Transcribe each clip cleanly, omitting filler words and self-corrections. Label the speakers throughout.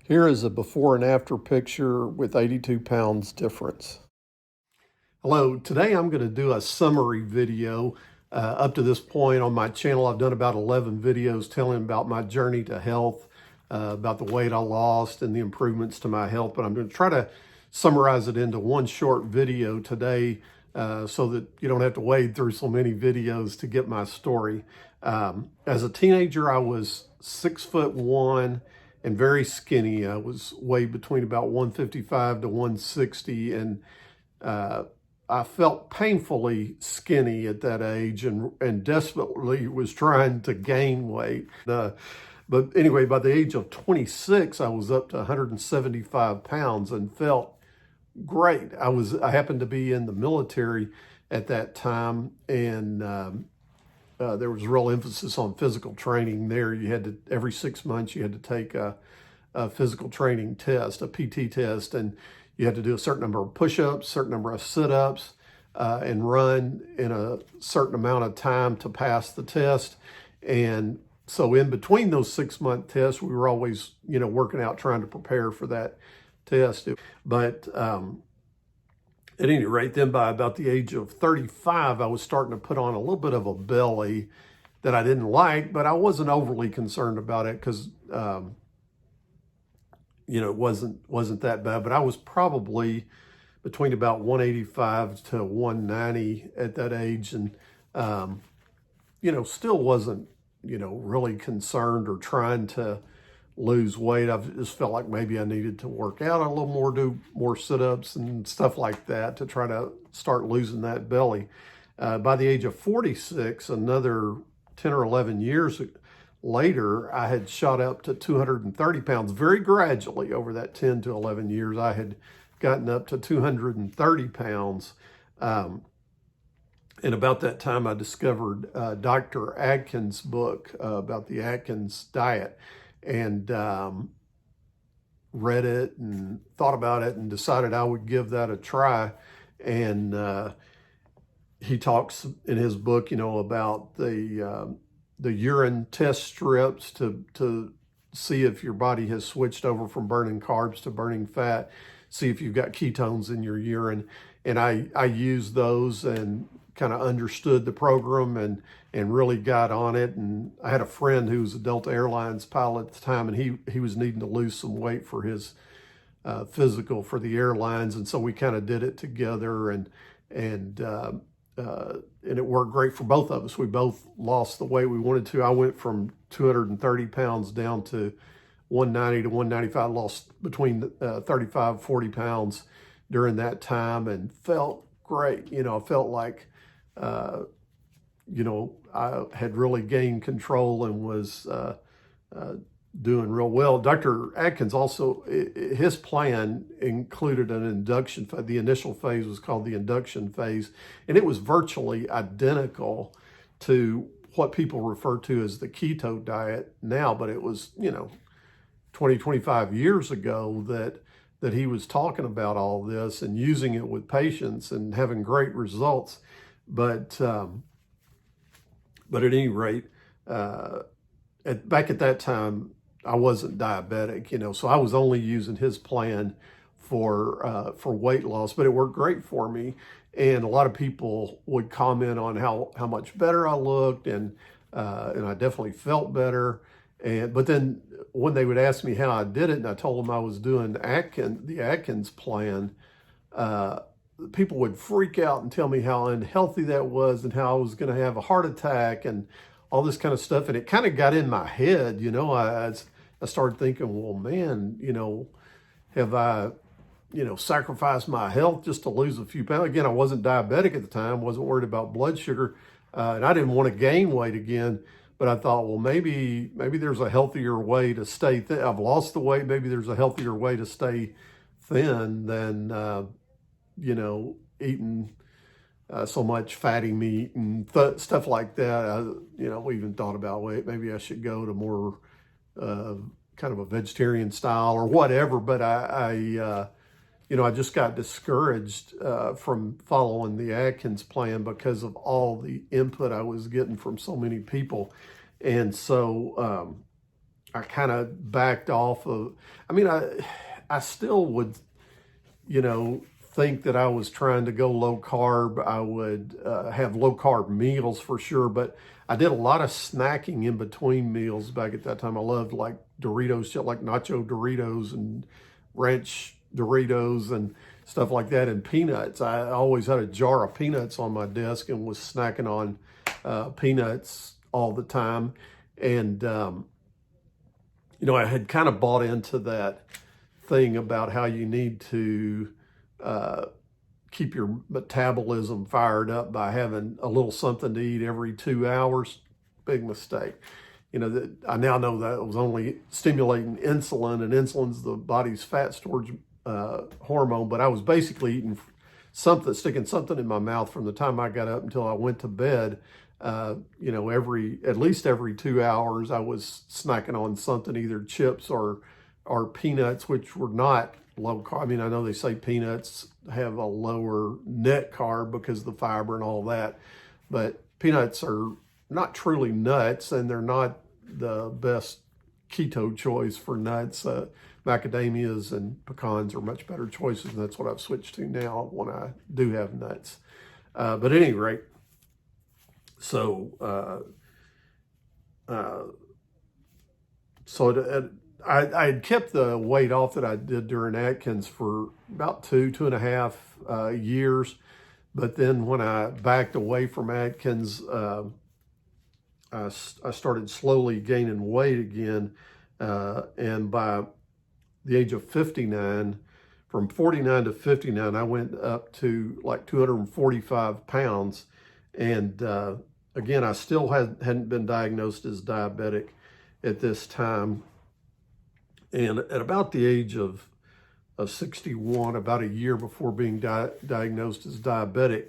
Speaker 1: Here is a before and after picture with 82 pounds difference. Hello, today I'm going to do a summary video. Up to this point on my channel, I've done about 11 videos telling about my journey to health, about the weight I lost and the improvements to my health, but I'm going to try to summarize it into one short video today so that you don't have to wade through so many videos to get my story. As a teenager, I was 6'1" and very skinny. I was weighed between about 155 to 160, and I felt painfully skinny at that age and desperately was trying to gain weight. But anyway, by the age of 26, I was up to 175 pounds and felt great. I happened to be in the military at that time, and there was real emphasis on physical training there. You had to, every 6 months, you had to take a physical training test, a PT test, and you had to do a certain number of push-ups, certain number of sit-ups, and run in a certain amount of time to pass the test. And so in between those 6-month tests, we were always, working out, trying to prepare for that test. But at any rate, then by about the age of 35, I was starting to put on a little bit of a belly that I didn't like, but I wasn't overly concerned about it because, it wasn't that bad. But I was probably between about 185 to 190 at that age, and still wasn't, really concerned or trying to lose weight. I just felt like maybe I needed to work out a little more, do more sit-ups and stuff like that to try to start losing that belly. By the age of 46, another 10 or 11 years later, I had shot up to 230 pounds very gradually over that 10 to 11 years. I had gotten up to 230 pounds. And about that time, I discovered Dr. Atkins' book about the Atkins diet, and read it and thought about it and decided I would give that a try. And he talks in his book, about the urine test strips to see if your body has switched over from burning carbs to burning fat, see if you've got ketones in your urine. And I used those and kind of understood the program and really got on it. And I had a friend who was a Delta Airlines pilot at the time, and he was needing to lose some weight for his physical for the airlines. And so we kind of did it together, and it worked great for both of us. We both lost the weight we wanted to. I went from 230 pounds down to 190 to 195. I lost between 35, 40 pounds during that time and felt great. I felt like, I had really gained control and was doing real well. Dr. Atkins also, his plan included an induction. The initial phase was called the induction phase, and it was virtually identical to what people refer to as the keto diet now, but it was, 20, 25 years ago that he was talking about all this and using it with patients and having great results. But at any rate, back at that time, I wasn't diabetic, so I was only using his plan for weight loss, but it worked great for me. And a lot of people would comment on how much better I looked, and I definitely felt better. But then when they would ask me how I did it, and I told them I was doing the Atkins plan, people would freak out and tell me how unhealthy that was and how I was going to have a heart attack and all this kind of stuff. And it kind of got in my head, I started thinking, well, man, have I, sacrificed my health just to lose a few pounds? Again, I wasn't diabetic at the time, wasn't worried about blood sugar, and I didn't want to gain weight again. But I thought, well, maybe there's a healthier way to stay thin. I've lost the weight. Maybe there's a healthier way to stay thin than, eating so much fatty meat and stuff like that. We even thought about, wait, maybe I should go to more kind of a vegetarian style or whatever. But I just got discouraged from following the Atkins plan because of all the input I was getting from so many people. And so I kind of backed off of, I still would, think that I was trying to go low carb. I would have low carb meals for sure, but I did a lot of snacking in between meals back at that time. I loved like Doritos, shit like nacho Doritos and ranch Doritos and stuff like that, and peanuts. I always had a jar of peanuts on my desk and was snacking on peanuts all the time. And, I had kind of bought into that thing about how you need to keep your metabolism fired up by having a little something to eat every 2 hours. Big mistake. I now know that it was only stimulating insulin, and insulin's the body's fat storage hormone, but I was basically eating sticking something in my mouth from the time I got up until I went to bed. At least every 2 hours, I was snacking on something, either chips or peanuts, which were not low carb. I know they say peanuts have a lower net carb because of the fiber and all that, but peanuts are not truly nuts, and they're not the best keto choice for nuts. Macadamias and pecans are much better choices, and that's what I've switched to now when I do have nuts. But at any rate, I had kept the weight off that I did during Atkins for about 2.5 years. But then when I backed away from Atkins, I started slowly gaining weight again. And by the age of 59, from 49 to 59, I went up to like 245 pounds. And again, I still hadn't been diagnosed as diabetic at this time. And at about the age of 61, about a year before being diagnosed as diabetic,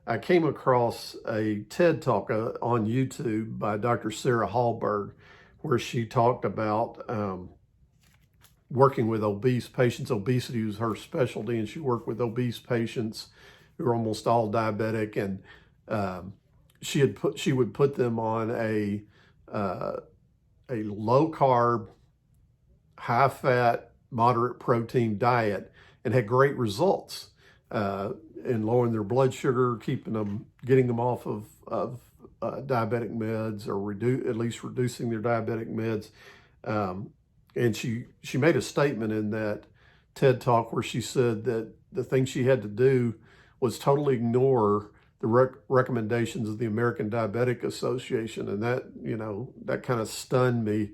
Speaker 1: I came across a TED Talk on YouTube by Dr. Sarah Hallberg, where she talked about working with obese patients. Obesity was her specialty, and she worked with obese patients who are almost all diabetic, and she would put them on a low carb, high fat, moderate protein diet, and had great results in lowering their blood sugar, getting them off of diabetic meds, or at least reducing their diabetic meds. And she made a statement in that TED Talk where she said that the thing she had to do was totally ignore the recommendations of the American Diabetic Association. And that kind of stunned me,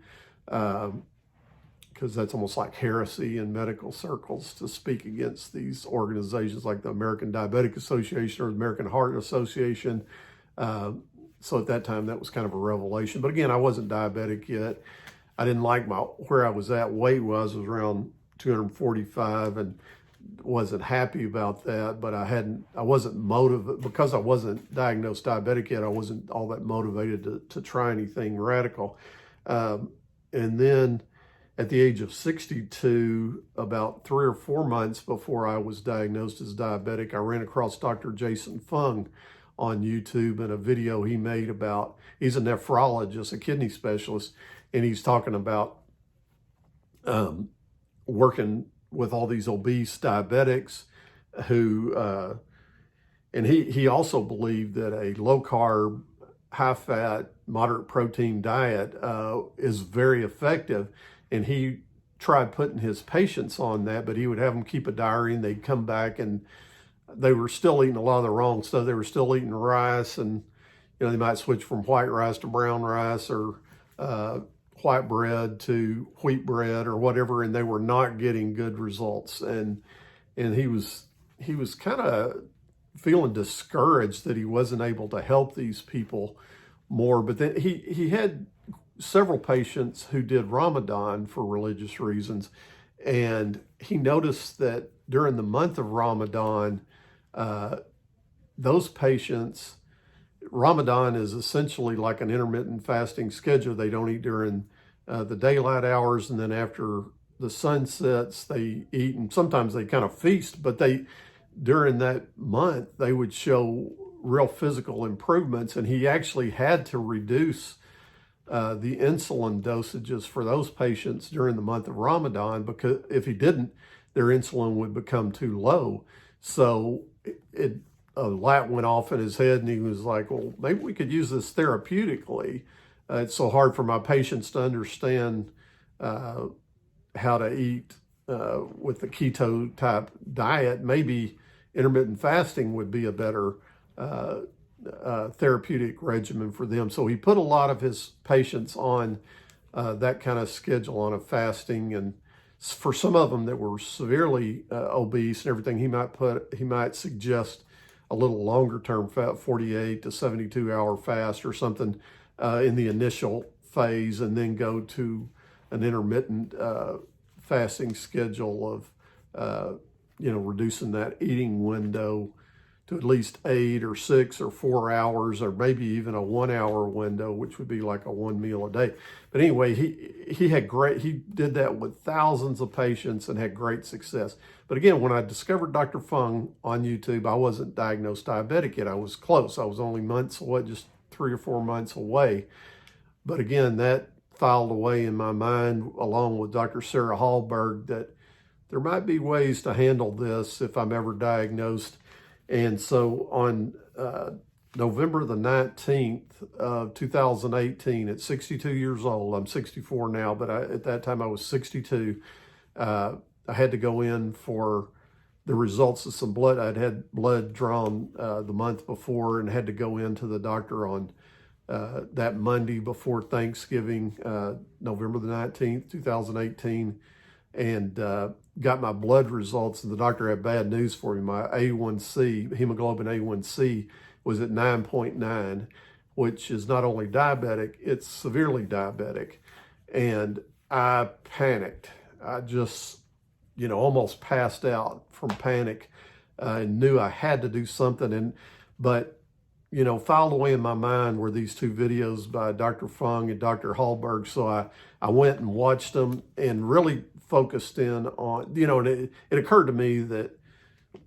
Speaker 1: because that's almost like heresy in medical circles to speak against these organizations like the American Diabetic Association or the American Heart Association. So at that time, that was kind of a revelation. But again, I wasn't diabetic yet. I didn't like where I was at weight-wise. I was around 245 and wasn't happy about that, but I wasn't motivated, because I wasn't diagnosed diabetic yet. I wasn't all that motivated to try anything radical. And then at the age of 62, about 3 or 4 months before I was diagnosed as diabetic, I ran across Dr. Jason Fung on YouTube in a video he made about, he's a nephrologist, a kidney specialist, and he's talking about working with all these obese diabetics who, and he also believed that a low carb, high fat, moderate protein diet is very effective. And he tried putting his patients on that, but he would have them keep a diary, and they'd come back and they were still eating a lot of the wrong stuff. They were still eating rice, and they might switch from white rice to brown rice, or white bread to wheat bread or whatever, and they were not getting good results. And he was kind of feeling discouraged that he wasn't able to help these people more. But then he had several patients who did Ramadan for religious reasons, and he noticed that during the month of Ramadan, those patients, Ramadan is essentially like an intermittent fasting schedule. They don't eat during the daylight hours, and then after the sun sets, they eat, and sometimes they kind of feast, but during that month, they would show real physical improvements, and he actually had to reduce the insulin dosages for those patients during the month of Ramadan, because if he didn't, their insulin would become too low. So a light went off in his head, and he was like, well, maybe we could use this therapeutically. It's so hard for my patients to understand how to eat with the keto type diet. Maybe intermittent fasting would be a better therapeutic regimen for them. So he put a lot of his patients on that kind of schedule, on a fasting, and for some of them that were severely obese and everything, he might suggest a little longer term 48 to 72 hour fast or something in the initial phase, and then go to an intermittent fasting schedule of reducing that eating window to at least 8 or 6 or 4 hours, or maybe even a 1 hour window, which would be like a 1 meal a day. But anyway, he did that with thousands of patients and had great success. But again, when I discovered Dr. Fung on YouTube, I wasn't diagnosed diabetic yet. I was close. I was only months away, just 3 or 4 months away. But again, that filed away in my mind, along with Dr. Sarah Hallberg, that there might be ways to handle this if I'm ever diagnosed. And so on November the 19th of 2018, at 62 years old, I'm 64 now, but at that time I was 62, I had to go in for the results of some blood. I'd had blood drawn the month before, and had to go into the doctor on that Monday before Thanksgiving, November the 19th, 2018, and got my blood results. And the doctor had bad news for me. My A1C, hemoglobin A1C, was at 9.9, which is not only diabetic, it's severely diabetic. And I panicked. I just, almost passed out from panic, and knew I had to do something. But filed away in my mind were these 2 videos by Dr. Fung and Dr. Hallberg. So I went and watched them and really focused in on, and it occurred to me that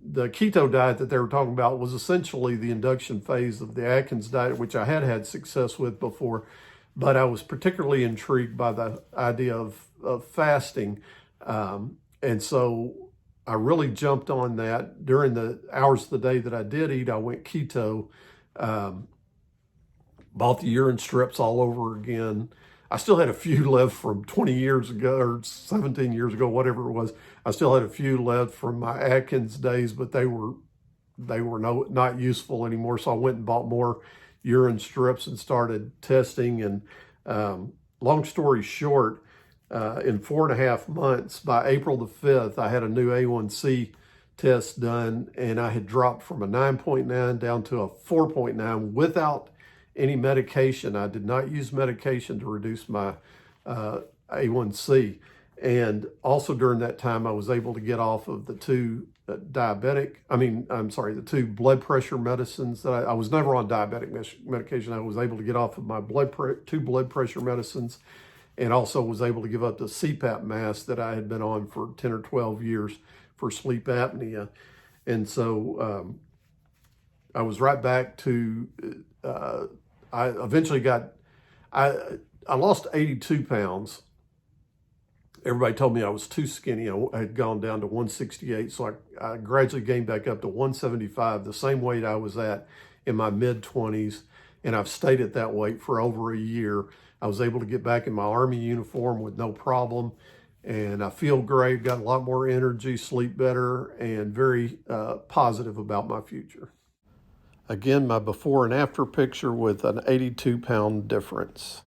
Speaker 1: the keto diet that they were talking about was essentially the induction phase of the Atkins diet, which I had had success with before. But I was particularly intrigued by the idea of fasting. And so I really jumped on that. During the hours of the day that I did eat, I went keto. Bought the urine strips all over again. I still had a few left from 20 years ago or 17 years ago, whatever it was. I still had a few left from my Atkins days, but they were not useful anymore. So I went and bought more urine strips and started testing. And long story short, in 4.5 months, by April the 5th, I had a new A1C test done, and I had dropped from a 9.9 down to a 4.9 without any medication. I did not use medication to reduce my A1C. And also during that time, I was able to get off of the 2 the 2 blood pressure medicines that I was never on diabetic medication. I was able to get off of my 2 blood pressure medicines, and also was able to give up the CPAP mask that I had been on for 10 or 12 years for sleep apnea. And so I was right back to, I eventually I lost 82 pounds. Everybody told me I was too skinny. I had gone down to 168. So I gradually gained back up to 175, the same weight I was at in my mid-20s. And I've stayed at that weight for over a year. I was able to get back in my Army uniform with no problem. And I feel great, got a lot more energy, sleep better, and very positive about my future. Again, my before and after picture with an 82-pound difference.